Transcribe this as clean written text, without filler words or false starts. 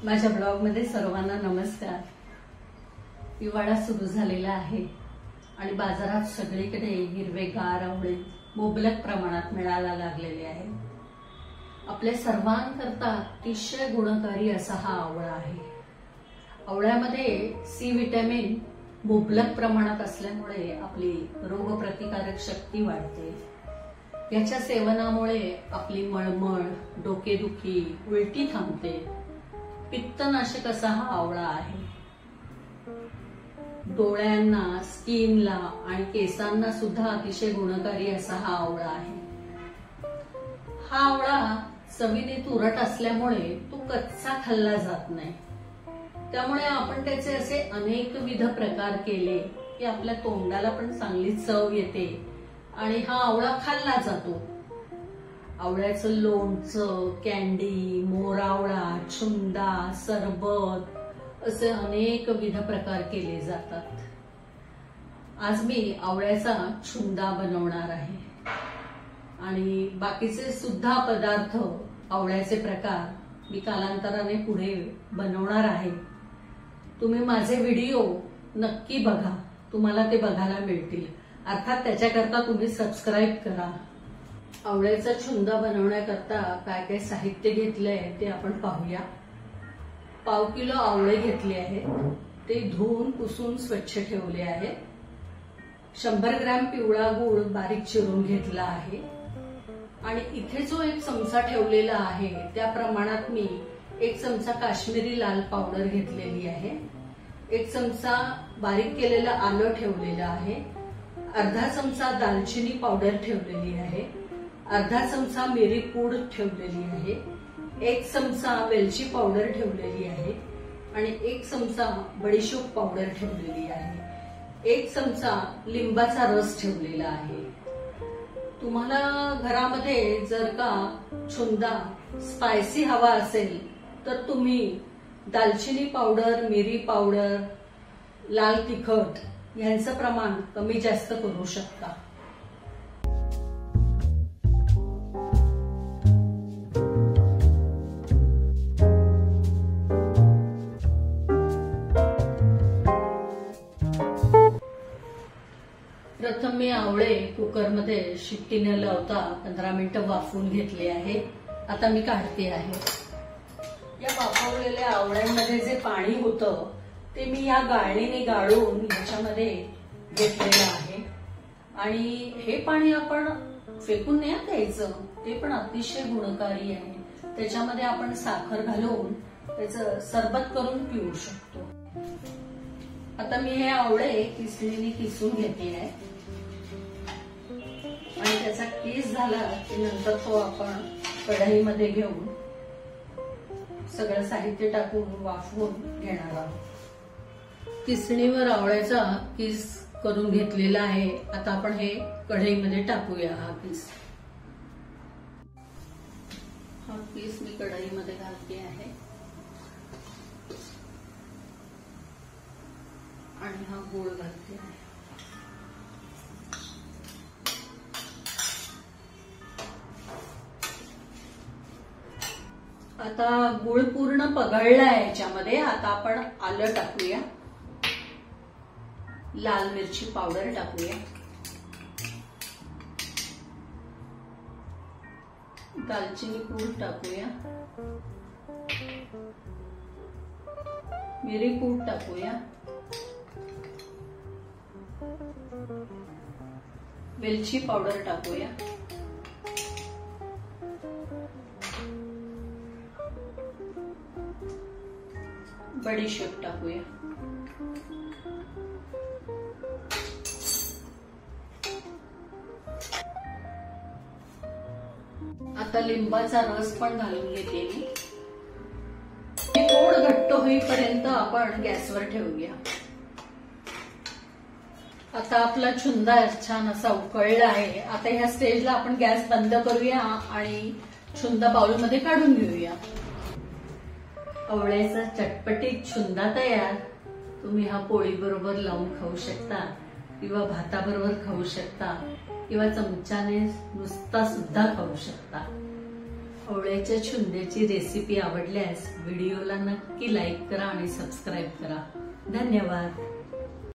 माझ्या ब्लॉगमध्ये सर्वांना नमस्कार। हिवाळा सुरू झालेला आहे आणि बाजारात सगळीकडे हिरवेगार आवळे मुबलक प्रमाणात मिळायला लागलेले आहे। आपल्या सर्वांकरता अतिशय गुणकारी असा हा आवळा आहे। आवळ्यामध्ये सी विटॅमिन मुबलक प्रमाणात असल्यामुळे आपली रोगप्रतिकारक शक्ती वाढते। याच्या सेवनामुळे आपली मळमळ, डोकेदुखी, उलटी थांबते। पित्तनाशक असा हा आवळा आहे। डोळ्यांना, स्किनला आणि केसांना सुद्धा अतिशय गुणकारी असा हा आवळा आहे। हा आवळा चवीने तुरट असल्यामुळे तो कच्चा खाल्ला जात नाही। त्यामुळे आपण त्याचे असे अनेकविध प्रकार केले की आपल्या तोंडाला पण चांगली चव येते आणि हा आवळा खाल्ला जातो। आवळ्याचं लोणचं, कॅन्डी, मोरावळा, छुंदा, सरबत असे अनेकविध प्रकार केले जातात। आज मी आवळ्याचा छुंदा बनवणार आहे आणि बाकीचे सुद्धा पदार्थ, आवळ्याचे प्रकार मी कालांतराने पुढे बनवणार आहे। तुम्ही माझे व्हिडिओ नक्की बघा, तुम्हाला ते बघायला मिळतील। अर्थात त्याच्याकरता तुम्ही सबस्क्राईब करा। आवळ्याचा छुंदा बनवण्याकरता काय काय साहित्य घेतलंय ते आपण पाहूया। पाव किलो आवळे घेतले आहेत, ते धुवून पुसून स्वच्छ ठेवले आहे। 100 ग्रॅम पिवळा गूळ बारीक चिरून घेतला आहे आणि इथे जो एक चमचा ठेवलेला आहे त्या प्रमाणात मी 1 चमचा काश्मीरी लाल पावडर घेतलेली आहे। 1 चमचा बारीक केलेलं आलं ठेवलेलं आहे। अर्धा चमचा दालचिनी पावडर ठेवलेली आहे। अर्धा चमचा मिरी पूड ठेवलेली आहे। 1 चमचा वेलची पावडर ठेवलेली आहे आणि 1 चमचा बडीशोप पावडर ठेवलेली आहे। 1 चमचा लिंबाचा रस ठेवलेला आहे। तुम्हाला घरामध्ये जर का छुंदा स्पायसी हवा असेल तर तुम्ही दालचिनी पावडर, मिरी पावडर, लाल तिखट यांचं प्रमाण कमी जास्त करू शकता। प्रथम मी आवळे कुकरमध्ये शिट्टी न लावता 15 मिनिटं वाफवून घेतले आहे। आता मी काढते आहे। या वाफवलेल्या आवळ्यांमध्ये जे पाणी होतं ते मी या गाळणीने गाळून याच्यामध्ये घेतलेलं आहे आणि हे पाणी आपण फेकून नाही द्यायचं, ते पण अतिशय गुणकारी आहे। त्याच्यामध्ये आपण साखर घालून त्याचं सरबत करून पिऊ शकतो। आता मी हे आवळे किसणीने किसून घेते आहे आणि त्याचा किस झाला की नंतर तो आपण कढईमध्ये घेऊन सगळं साहित्य टाकून वाफवून घेणार आहोत। किसणीवर आवळ्याचा किस करून घेतलेला आहे। आता आपण हे कढईमध्ये टाकूया। हा किस मी कढईमध्ये घालते आहे आणि हा गूळ घालते आहे। आता गूळ पूर्ण पगळलाय याच्यामध्ये। आता आपण आलं टाकूया, लाल मिरची पावडर टाकूया, दालचिनी पूड टाकूया, मिरी पूड टाकूया, वेलची पावडर टाकूया, बडीशेप टाकूया, आता लिंबाचा रस पण घालून घेते मी। गोड घट्ट होईपर्यंत आपण गॅसवर ठेवूया। आता आपला छुंदा छान असा उकळला आहे। आता ह्या स्टेजला आपण गॅस बंद करूया आणि छुंदा बाउलमध्ये काढून घेऊया। आवळ्याचा चटपटीत छुंदा तयार। तुम्ही हा पोळी बरोबर लावून खाऊ शकता किंवा भाताबरोबर खाऊ शकता किंवा चमच्याने नुसता सुद्धा खाऊ शकता। आवळ्याच्या छुंद्याची रेसिपी आवडल्यास व्हिडिओला नक्की लाईक करा आणि सबस्क्राईब करा. धन्यवाद.